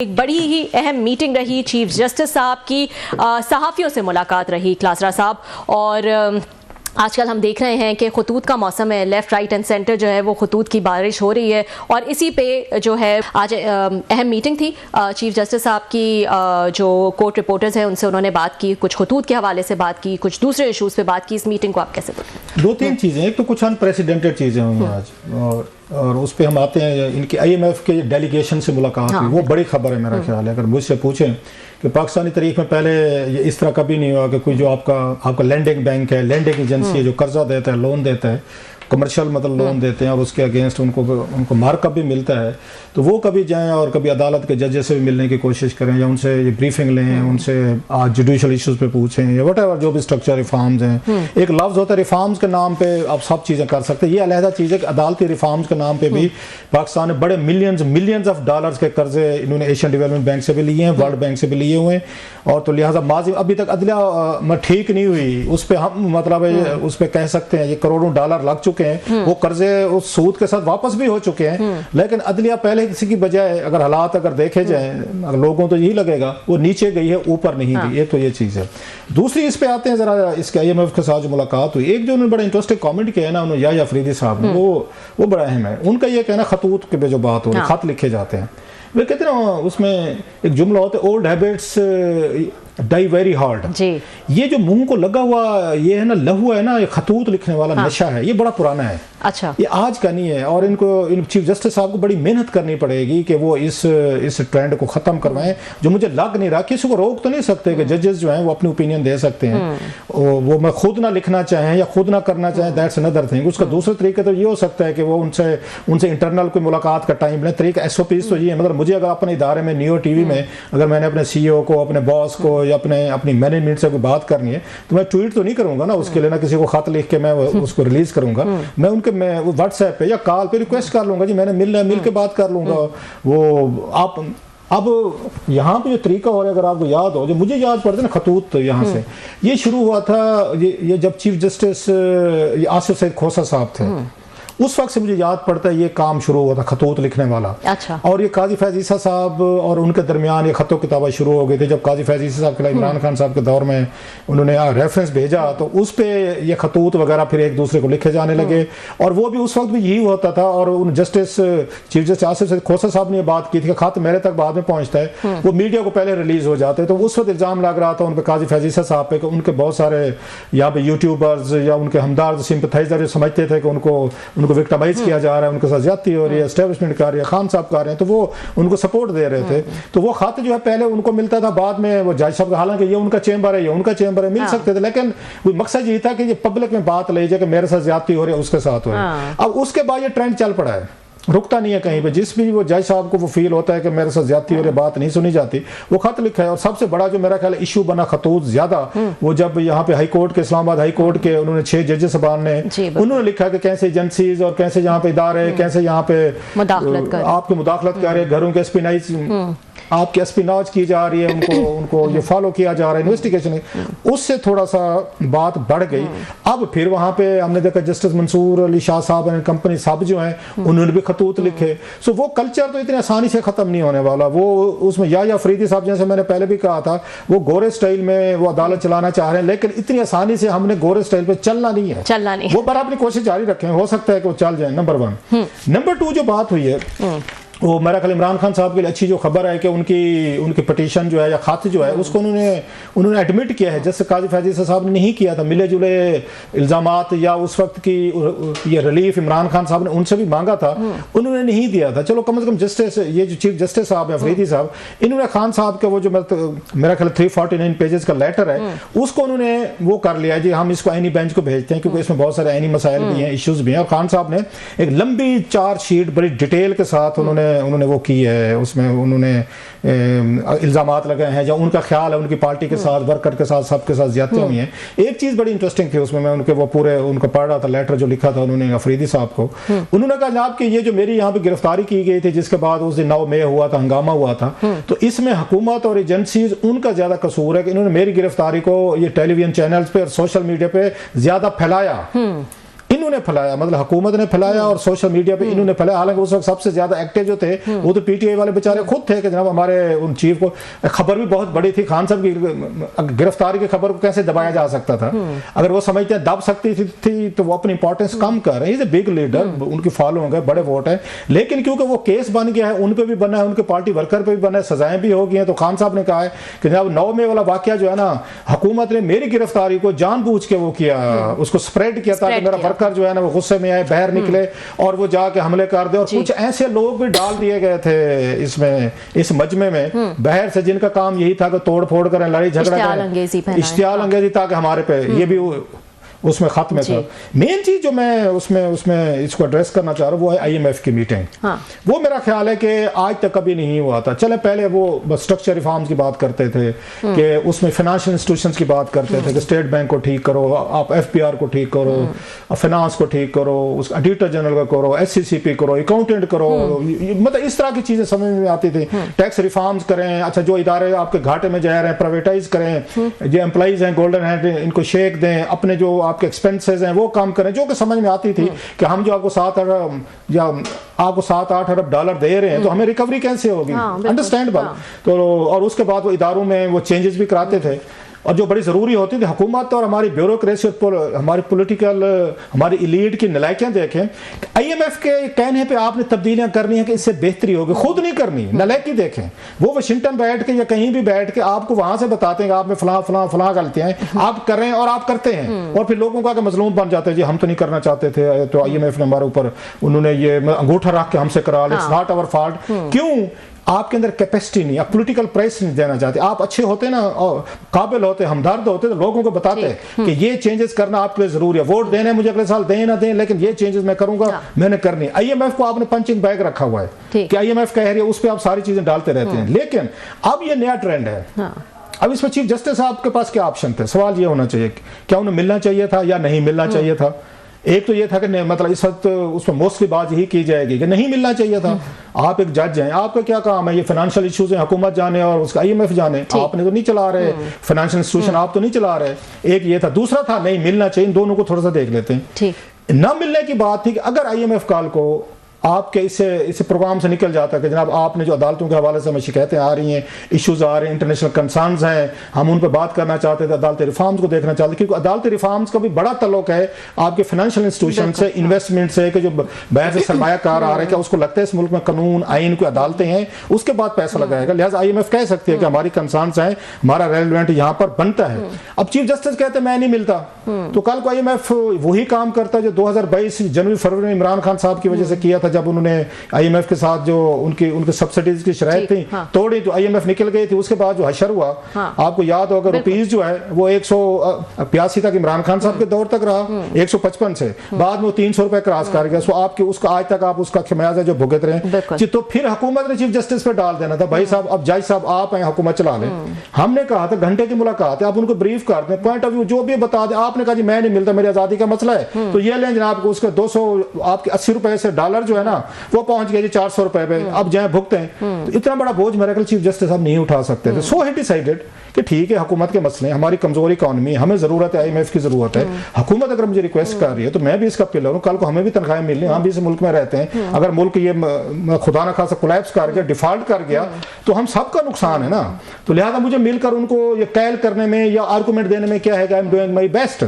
एक बड़ी ही अहम मीटिंग रही चीफ जस्टिस साहब की, सहाफ़ियों से मुलाकात रही क्लासरा साहब। और आजकल हम देख रहे हैं कि खतूत का मौसम है, लेफ़्ट राइट एंड सेंटर जो है वो खतूत की बारिश हो रही है और इसी पे जो है आज अहम मीटिंग थी चीफ जस्टिस साहब की। जो कोर्ट रिपोर्टर्स हैं उनसे उन्होंने बात की, कुछ खतूत के हवाले से बात की, कुछ दूसरे इशूज़ पे बात की। इस मीटिंग को आप कैसे देखें? दो तीन चीज़ें, एक तो कुछ अनप्रेसिडेंटेड चीज़ें हुई आज और उस पर हम आते हैं। इनकी IMF के डेलीगेशन से मुलाकात हुई, वो बड़ी खबर है मेरा ख्याल है। अगर मुझसे पूछें कि पाकिस्तानी तारीख में पहले ये इस तरह कभी नहीं हुआ कि कोई जो आपका लैंडिंग बैंक है, लैंडिंग एजेंसी है जो कर्जा देता है, लोन देता है, कमर्शियल मतलब लोन देते हैं और उसके अगेंस्ट उनको मार्कअप भी मिलता है, तो वो कभी जाएं और कभी अदालत के जजेस से भी मिलने की कोशिश करें या उनसे ये ब्रीफिंग लें, उनसे आज जुडिशल इश्यूज़ पे पूछें या वट एवर जो भी स्ट्रक्चर रिफॉर्म्स हैं। एक लफ्ज़ होता है रिफॉर्म्स के नाम पे आप सब चीज़ें कर सकते हैं। ये अलहदा चीज़ है कि अदालती रिफॉर्म्स के नाम पे भी पाकिस्तान ने बड़े मिलियंस ऑफ डॉलर्स के कर्जे इन्होंने एशियन डेवलपमेंट बैंक से भी लिए हैं, वर्ल्ड बैंक से भी लिए हुए हैं। और तो लिहाजा माजी अभी तक अदलिया ठीक नहीं हुई, उस पर हम मतलब उस पर कह सकते हैं ये करोड़ों डॉलर लग चुके हैं, वो कर्जे उस सूद के साथ वापस भी हो चुके हैं। लेकिन अदलिया पहले किसी की बजाय अगर हालात अगर देखे जाएं, लोगों तो यही लगेगा वो नीचे गई है, ऊपर नहीं गई। एक तो ये चीज़ है। दूसरी इस पे आते हैं जरा, इसके IMF के साथ जो मुलाकात हुई, एक जो उन्होंने बड़ा इंटरेस्टिंग कमेंट किया है ना उन्होंने, याह्या अफरीदी साहब ने, वो बड़ा अहम है। उनका ये कहना खतूत के जो बात हो रही, खत लिखे जाते हैं, वे कहते हैं ना उसमें एक जुमला होता है, old habits die very hard. ये जो मुंह को लगा हुआ ये है ना, लहू है ना, ये खतूत लिखने वाला नशा है, ये बड़ा पुराना है। अच्छा, ये आज का नहीं है और इन चीफ जस्टिस साहब को बड़ी मेहनत करनी पड़ेगी कि वो इस ट्रेंड को ख़त्म करवाएं। जो मुझे लग नहीं रहा, किसी को रोक तो नहीं सकते कि जजेस जो हैं वो अपनी ओपिनियन दे सकते हैं, वो मैं खुद ना लिखना चाहें या खुद ना करना चाहें, दैट्स अनदर थिंग। उसका दूसरा तरीका तो ये हो सकता है कि वो उनसे इंटरनल कोई मुलाकात का टाइम लें। तरीका SOPs तो ये है, मतलब मुझे अगर अपने इदारे में नियो TV में अगर मैंने अपने CEO को, अपने बॉस को या अपनी मैनेजमेंट से कोई बात करनी है तो मैं ट्वीट तो नहीं करूंगा ना उसके लिए, ना किसी को खत लिख के मैं उसको रिलीज करूंगा। मैं व्हाट्सएप पे या कॉल पे रिक्वेस्ट कर लूंगा, जी मैंने मिलना है, मिल के बात कर लूंगा। वो आप अब यहाँ पे जो तरीका हो रहा है, अगर आपको याद हो, जो मुझे याद पड़ता है ना खतूत, यहाँ से ये शुरू हुआ था। ये जब चीफ जस्टिस आसिफ सईद खोसा साहब थे, उस वक्त से मुझे याद पड़ता है ये काम शुरू हुआ था खतूत लिखने वाला। अच्छा। और ये काजी फैज़ ईसा साहब और उनके दरमियान ये खतों किताबें शुरू हो गई थी। जब काजी फैज़ ईसा साहब के इमरान खान साहब के दौर में उन्होंने रेफरेंस भेजा तो उस पे ये खतूत वगैरह फिर एक दूसरे को लिखे जाने लगे। और वो भी उस वक्त भी यही होता था। और उन चीफ जस्टिस आसिफ सईद खोसा साहब ने बात की थी कि खत मेरे तक बाद में पहुंचता है, वो मीडिया को पहले रिलीज हो जाते हैं। तो उस वक्त इल्ज़ाम लग रहा था उन पर काजी फैज़ ईसा साहब पे, उनके बहुत सारे यहाँ पे यूट्यूबर्स या उनके हमदार सिंपथाइजर समझते थे कि उनको विक्टिमाइज किया जा रहा है, उनके साथ ज्यादती हो रही है, एस्टेब्लिशमेंट कर रही है, खान साहब कर रहे हैं, तो वो उनको सपोर्ट दे रहे थे। तो वो खत जो है पहले उनको मिलता था, बाद में वो जज साहब, हालांकि ये उनका चेंबर है, ये उनका चेंबर है, मिल सकते थे, लेकिन वो मकसद ये था कि ये पब्लिक में बात ले जाए कि मेरे साथ ज्यादती हो रही है, उसके साथ हो रही है। अब उसके बाद ये ट्रेंड चल पड़ा है, रुकता नहीं है कहीं पे। जिस भी वो जज साहब को वो फील होता है कि मेरे साथ ज्यादती हो रही, बात नहीं सुनी जाती, वो खत लिखा है। और सबसे बड़ा जो मेरा ख्याल इशू बना खतूत ज्यादा, वो जब यहाँ पे हाई कोर्ट के, इस्लामाबाद हाई कोर्ट के उन्होंने 6 जजेस साहबान ने उन्होंने लिखा कि कैसे एजेंसीज और कैसे यहाँ पे इदारे कैसे यहाँ पे आपकी मुदाखलत कर रहे हैं, घरों के आपकी एस्पिनाज की जा रही है, उनको ये फॉलो किया जा रहा है, इन्वेस्टिगेशन। उससे थोड़ा सा बात बढ़ गई। अब फिर वहां पे हमने देखा जस्टिस मंसूर अली शाह साहब एंड कंपनी साहब जो हैं उन्होंने भी खतूत लिखे। सो वो कल्चर तो इतनी आसानी से खत्म नहीं होने वाला। वो उसमें याह्या अफरीदी साहब, जैसे मैंने पहले भी कहा था, वो गोरे स्टाइल में वो अदालत चलाना चाह रहे हैं, लेकिन इतनी आसानी से हमने गोरे स्टाइल पे चलना नहीं है। वो पर अपनी कोशिश जारी रखें, हो सकता है कि वो चल जाए। नंबर 1। नंबर 2 जो बात हुई है वो मेरा ख्याल इमरान खान साहब के लिए अच्छी जो खबर है कि उनकी पिटीशन जो है या खत जो है उसको उन्होंने एडमिट किया है, जैसे काजी फैज़ ईसा साहब ने नहीं किया था। मिले जुले इल्ज़ामात या उस वक्त की ये रिलीफ इमरान खान साहब ने उनसे भी मांगा था, उन्होंने नहीं दिया था। चलो कम से कम जस्टिस, ये जो चीफ जस्टिस साहब है अफरीदी साहब, इन्होंने खान साहब का वो जो मेरा ख्याल 349 पेजेस का लेटर है उसको उन्होंने वो कर लिया जी, हम इसको आईनी बेंच को भेजते हैं, क्योंकि इसमें बहुत सारे आईनी मसाइल भी हैं, इश्यूज भी हैं। और खान साहब ने एक लंबी चार्जशीट बड़ी डिटेल के साथ उन्होंने वो की है। उसमें उन्होंने इल्ज़ामात लगाए हैं, या उनका ख्याल है उनकी पार्टी के साथ, वर्कर के साथ, सबके साथ ज्यादती हुई हैं। एक चीज़ बड़ी इंटरेस्टिंग थी उसमें, मैं उनको पढ़ रहा था, लेटर जो लिखा था उन्होंने अफरीदी साहब को। उन्होंने कहा जनाब कि ये जो मेरी यहाँ पे गिरफ्तारी की गई थी, जिसके बाद उस दिन 9 मई हुआ था, हंगामा हुआ था, तो इसमें हुकूमत और एजेंसीज उनका ज्यादा कसूर है कि इन्होंने मेरी गिरफ्तारी को ये टेलीविजन चैनल्स पे और सोशल मीडिया पे ज्यादा फैलाया। इन्होंने फैलाया, मतलब हुकूमत ने फैलाया और सोशल मीडिया पे इन्होंने फैलाया। हालांकि उस वक्त सबसे ज्यादा एक्टिव जो थे वो तो पीटीआई वाले बेचारे खुद थे कि जनाब हमारे उन चीफ को खबर भी बहुत बड़ी थी, खान साहब की गिरफ्तारी की खबर को कैसे दबाया जा सकता था। अगर वो समझते हैं दब सकती थी तो वो अपनी इंपॉर्टेंस कम कर रहे हैं। बिग लीडर, उनकी फॉलो होंगे, बड़े वोट है, लेकिन क्योंकि वो केस बन गया है, उन पे भी बना है, उनके पार्टी वर्कर पे भी बना है, सजाएं भी हो गई हैं, तो खान साहब ने कहा है कि जनाब 9 मई वाला वाकया जो है ना, हुकूमत ने मेरी गिरफ्तारी को जानबूझ के वो किया, उसको स्प्रेड किया ताकि मेरा वर्कर जो है ना वो गुस्से में आए, बाहर निकले और वो जाके हमले कर दे। और कुछ ऐसे लोग भी डाल दिए गए थे इसमें, इस मजमे में बाहर से, जिनका काम यही था कि तोड़ फोड़ करें, लड़ाई झगड़ा करें, इश्तियाल अंगेजी, ताकि हमारे पे ये भी उसमें खत्म था। मेन चीज जो मैं उसमें इसको एड्रेस करना चाह रहा हूँ वो है आईएमएफ की मीटिंग। वो मेरा ख्याल है कि आज तक कभी नहीं हुआ था। चले पहले वो स्ट्रक्चर रिफॉर्म्स की बात करते थे कि उसमें फाइनेंशियल इंस्टीट्यूशंस की बात करते थे कि स्टेट बैंक को ठीक करो, आप एफपीआर को ठीक करो, फाइनेंस को ठीक करो, उस ऑडिटर जनरल का करो, एससीसीपी करो, अकाउंटेंट करो, मतलब इस तरह की चीजें समझ में आती थी। टैक्स रिफॉर्म्स करें, अच्छा जो इदारे आपके घाटे में जा रहे हैं प्राइवेटाइज करें, जो एम्प्लॉइज हैं गोल्डन हैंड इनको शेक दें, अपने जो आपके एक्सपेंसेस हैं वो काम करें, जो कि समझ में आती थी कि हम जो आपको 7-8 अरब डॉलर दे रहे हैं तो हमें रिकवरी कैसे होगी, अंडरस्टैंडेबल। तो और उसके बाद वो इदारों में वो चेंजेस भी कराते थे और जो बड़ी ज़रूरी होती थी। हुकूमत और हमारी ब्यूरोक्रेसी और हमारी पॉलिटिकल, हमारी इलीट की नलायकियां देखें, आईएमएफ के कहने पे आपने तब्दीलियां करनी है कि इससे बेहतरी होगी, खुद नहीं करनी, नलायकी देखें। वो वाशिंगटन बैठ के या कहीं भी बैठ के आपको वहां से बताते हैं कि आप में फलां गलतियां हैं, आप कर रहे हैं और आप करते हैं, और फिर लोगों का मजलूम बन जाते हैं, जी हम तो नहीं करना चाहते थे, तो आईएमएफ ने हमारे ऊपर उन्होंने ये अंगूठा रख के हमसे करा, इट्स नॉट आवर फॉल्ट। क्यों? आपके अंदर कैपेसिटी नहीं, आप पॉलिटिकल प्राइस नहीं देना चाहते। आप अच्छे होते ना और काबिल होते, हमदर्द होते, तो लोगों को बताते कि ये चेंजेस करना आपके लिए जरूरी है, वोट देने मुझे अगले साल दें ना दें, लेकिन ये चेंजेस मैं करूंगा, मैंने करनी। आईएमएफ को आपने पंचिंग बैग रखा हुआ है कि आईएमएफ कह रही है, उस पर आप सारी चीजें डालते रहते हैं। लेकिन अब ये नया ट्रेंड है, अब इसमें चीफ जस्टिस साहब के पास क्या ऑप्शन थे? सवाल ये होना चाहिए क्या उन्हें मिलना चाहिए था या नहीं मिलना चाहिए था। एक तो ये था कि मतलब इस वक्त उसमें मोस्टली बात यही की जाएगी कि नहीं मिलना चाहिए था। आप एक जज हैं, आपका क्या काम है? ये फाइनेंशियल इश्यूज हैं, हुकूमत जाने और उसका आईएमएफ जाने, आपने तो नहीं चला रहे, फाइनेंशियल इंस्टीट्यूशन आप तो नहीं चला रहे। एक ये था। दूसरा था नहीं मिलना चाहिए। इन दोनों को थोड़ा सा देख लेते हैं। न मिलने की बात थी कि अगर आईएमएफ कॉल को आपके इसे प्रोग्राम से निकल जाता है कि जनाब आपने जो अदालतों के हवाले से हमें शिकायतें आ रही हैं, इश्यूज आ रहे हैं, इंटरनेशनल कंसर्न्स हैं, हम उन पर बात करना चाहते थे, अदालती रिफॉर्म्स को देखना चाहते, क्योंकि अदालती रिफॉर्म्स का भी बड़ा तल्लुक है आपके फाइनेंशियल इंस्टीट्यूशन से, इन्वेस्टमेंट से, कि जो बाहर से सरमायाकार आ रहे हैं, क्या उसको लगता है इस मुल्क में कानून आइन को अदालतें हैं, उसके बाद पैसा लगाएगा। लिहाजा आईएमएफ कह सकती है कि हमारी कंसर्न्स हैं, हमारा रेलेवेंट यहाँ पर बनता है। अब चीफ जस्टिस कहते हैं मैं नहीं मिलता, तो कल को आईएमएफ वही काम करता जो 2022 जनवरी फरवरी में इमरान खान साहब की वजह से किया था, जब उन्होंने आईएमएफ के साथ जो उनके सब्सिडीज की शराइत थी तोड़ी, तो आईएमएफ निकल गई थी। उसके बाद जो हशर हुआ, आपको याद होगा, रुपीज जो है वो 182 तक इमरान खान साहब के दौर तक रहा, 155 से बाद में वो 300 रुपए क्रॉस कर गया। सो आपके उसका आज तक आप उसका खमियाजा जो भुगत रहे। तो फिर हुकूमत ने चीफ जस्टिस पे डाल देना था, भाई साहब अब जज साहब आप हैं, हुकूमत चला लें। हमने कहा था घंटे की मुलाकात है, आप उनको ब्रीफ कर दें, पॉइंट ऑफ व्यू जो भी बता दें। आपने कहा जी मैं नहीं मिलता, मेरी आजादी का मसला है, तो ये लें जनाब को उसके 200 आपके 80 रुपए से डॉलर जो है ना वो पहुंच गया जी 400 रुपए पे, अब जाए भुगते हैं। तो इतना बड़ा बोझ मेरे ख्याल चीफ जस्टिस साहब नहीं उठा सकते थे। सो ही डिसाइडेड कि ठीक है हुकूमत के मसले, हमारी कमजोर इकोनॉमी, हमें जरूरत है आईएमएफ की जरूरत है, हुकूमत अगर मुझे रिक्वेस्ट कर रही है तो मैं भी इसका पिलर हूं, कल को हमें भी तनख्वाहें मिलनी, हम भी इस मुल्क में रहते हैं। अगर मुल्क ये खुदा न खासा कोलैप्स कर गया, डिफॉल्ट कर गया, तो हम सबका नुकसान है ना। तो लिहाजा मुझे मिलकर उनको ये कैल करने में या आर्गूमेंट देने में क्या है, I am doing my best.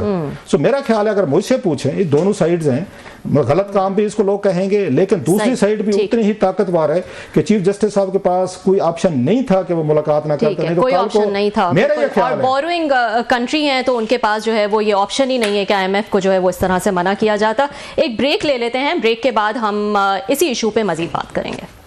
So मेरा ख्याल है अगर मुझसे पूछें, ये दोनों साइड्स हैं, गलत काम भी इसको लोग कहेंगे, लेकिन दूसरी साइड भी उतनी ही ताकतवर है कि चीफ जस्टिस साहब के पास कोई ऑप्शन नहीं था कि वो मुलाकात ना करते, नहीं तो कोई ऑप्शन नहीं था। मेरा ये ख्याल है, बोरोइंग कंट्री है तो उनके पास जो है वो ये ऑप्शन ही नहीं है कि आईएमएफ को जो है वो इस तरह से मना किया जाता। एक ब्रेक ले लेते हैं, ब्रेक के बाद हम इसी इशू पे मजीद बात करेंगे।